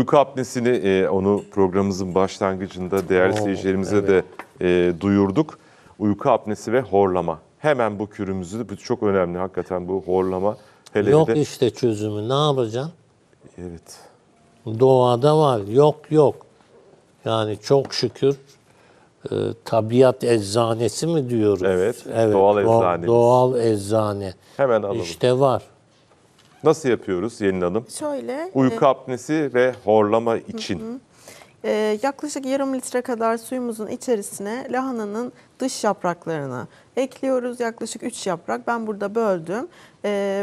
Uyku apnesini onu programımızın başlangıcında değerli seyircilerimize de duyurduk. Uyku apnesi ve horlama. Hemen bu kürümüzü, bu çok önemli hakikaten bu horlama. Hele Yok de, işte çözümü. Ne yapacaksın? evet. Doğada var. Yok. Yani çok şükür tabiat eczanesi mi diyoruz? Evet, doğal eczanemiz. Doğal eczane. Hemen alalım. İşte var. Nasıl yapıyoruz Yelin Hanım? Şöyle, Uyku apnesi ve horlama için. yaklaşık yarım litre kadar suyumuzun içerisine lahananın dış yapraklarını ekliyoruz. Yaklaşık 3 yaprak. Ben burada böldüm.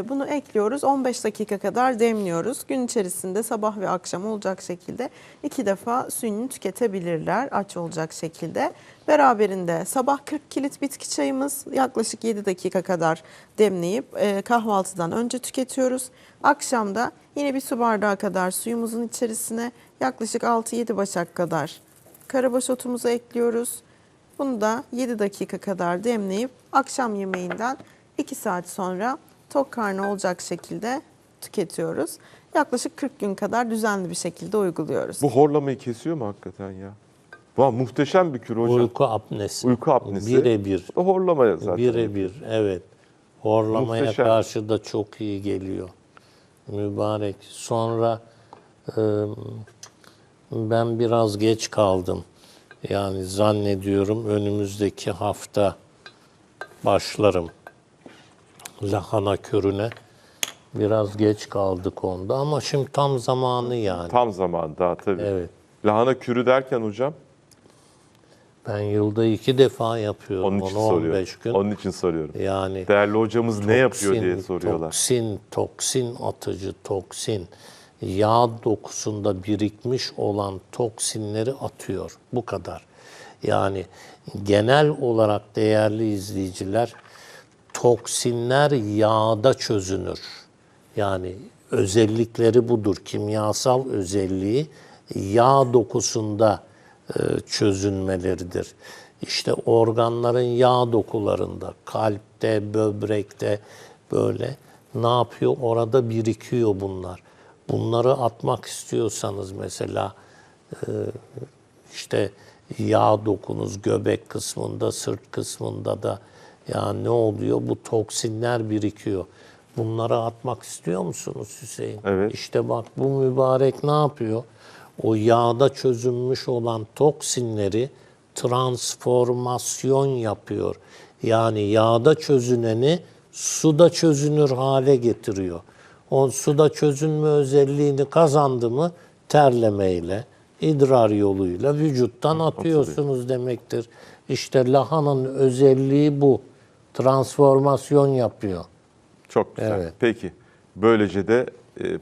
Bunu ekliyoruz. 15 dakika kadar demliyoruz. Gün içerisinde sabah ve akşam olacak şekilde 2 defa suyunu tüketebilirler aç olacak şekilde. Beraberinde sabah 40 kilit bitki çayımız yaklaşık 7 dakika kadar demleyip kahvaltıdan önce tüketiyoruz. Akşamda yine bir su bardağı kadar suyumuzun içerisine yaklaşık 6-7 başak kadar karabaş otumuzu ekliyoruz. Bunu da 7 dakika kadar demleyip akşam yemeğinden 2 saat sonra tok karnı olacak şekilde tüketiyoruz. Yaklaşık 40 gün kadar düzenli bir şekilde uyguluyoruz. Bu horlamayı kesiyor mu hakikaten ya? Vay, muhteşem bir kür hocam. Uyku apnesi. Uyku apnesi. Birebir. O horlama zaten. Birebir. Evet. Horlamaya Muhteşem. karşı da çok iyi geliyor. Mübarek. Sonra ben biraz geç kaldım. Yani zannediyorum önümüzdeki hafta başlarım lahana körüne. Biraz geç kaldık onda ama şimdi tam zamanı yani. Tam zamanında tabii. Evet. Lahana kürü derken hocam, Ben yılda 2 defa yapıyorum onun için onu, 15 soruyorum. gün. Onun için soruyorum. Yani Değerli hocamız ne yapıyor diye soruyorlar. Toksin atıcı, toksin. Yağ dokusunda birikmiş olan toksinleri atıyor. Bu kadar. Yani genel olarak değerli izleyiciler, toksinler yağda çözünür. Yani özellikleri budur. Kimyasal özelliği yağ dokusunda çözünmeleridir. İşte organların yağ dokularında, kalpte, böbrekte böyle ne yapıyor? Orada birikiyor bunlar. Bunları atmak istiyorsanız mesela işte yağ dokunuz göbek kısmında, sırt kısmında da ya ne oluyor? Bu toksinler birikiyor. Bunları atmak istiyor musunuz Hüseyin? Evet. İşte bak bu mübarek ne yapıyor? O yağda çözünmüş olan toksinleri transformasyon yapıyor. Yani yağda çözüneni suda çözünür hale getiriyor. O suda çözünme özelliğini kazandı mı terlemeyle, idrar yoluyla vücuttan atıyorsunuz demektir. İşte lahananın özelliği bu. Transformasyon yapıyor. Çok güzel. Evet. Peki. Böylece de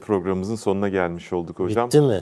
programımızın sonuna gelmiş olduk hocam. Bitti mi?